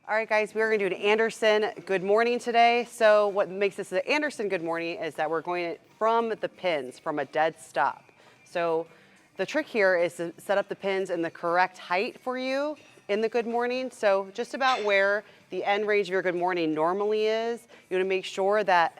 All right, guys, we're going to do an Anderson good morning today. So what makes this an Anderson good morning is that we're going from the pins, from a dead stop. So the trick here is to set up the pins in the correct height for you in the good morning. So just about where the end range of your good morning normally is, you want to make sure that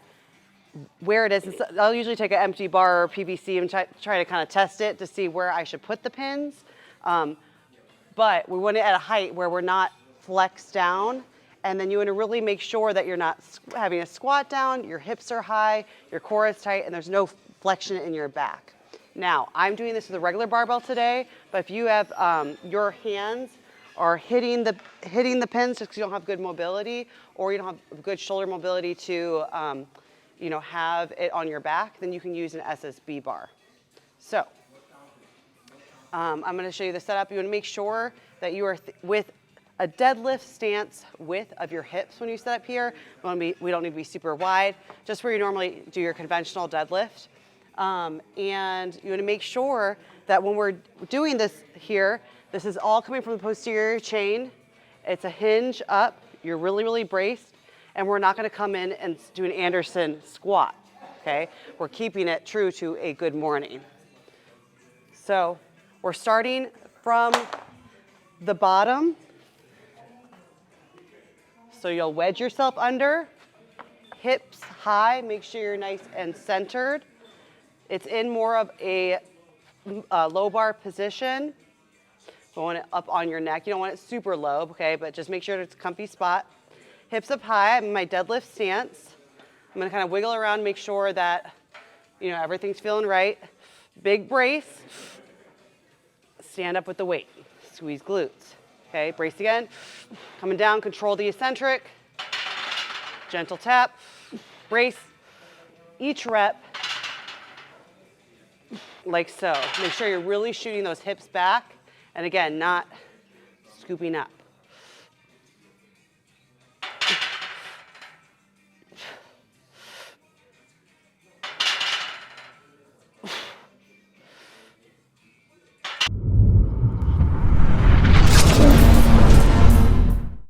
where it is. I'll usually take an empty bar or PVC and try to kind of test it to see where I should put the pins. But we want it at a height where we're not flexed down, and then you want to really make sure that you're not having a squat down, your hips are high, your core is tight, and there's no flexion in your back. Now, I'm doing this with a regular barbell today, but if you have your hands are hitting the pins because you don't have good mobility, or you don't have good shoulder mobility to have it on your back, then you can use an SSB bar. So I'm going to show you the setup. You want to make sure that you are with a deadlift stance width of your hips when you set up here. We don't need to be super wide, just where you normally do your conventional deadlift. And you want to make sure that when we're doing this here, this is all coming from the posterior chain. It's a hinge up. You're really, really braced. And we're not going to come in and do an Anderson squat, okay? We're keeping it true to a good morning. So we're starting from the bottom. So you'll wedge yourself under, hips high, make sure you're nice and centered. It's in more of a low bar position. You want it up on your neck. You don't want it super low, okay, but just make sure it's a comfy spot. Hips up high, I'm in my deadlift stance. I'm gonna kind of wiggle around, make sure that everything's feeling right. Big brace, stand up with the weight, squeeze glutes. Okay, brace again, coming down, control the eccentric, gentle tap, brace, each rep, like so. Make sure you're really shooting those hips back, and again, not scooping up.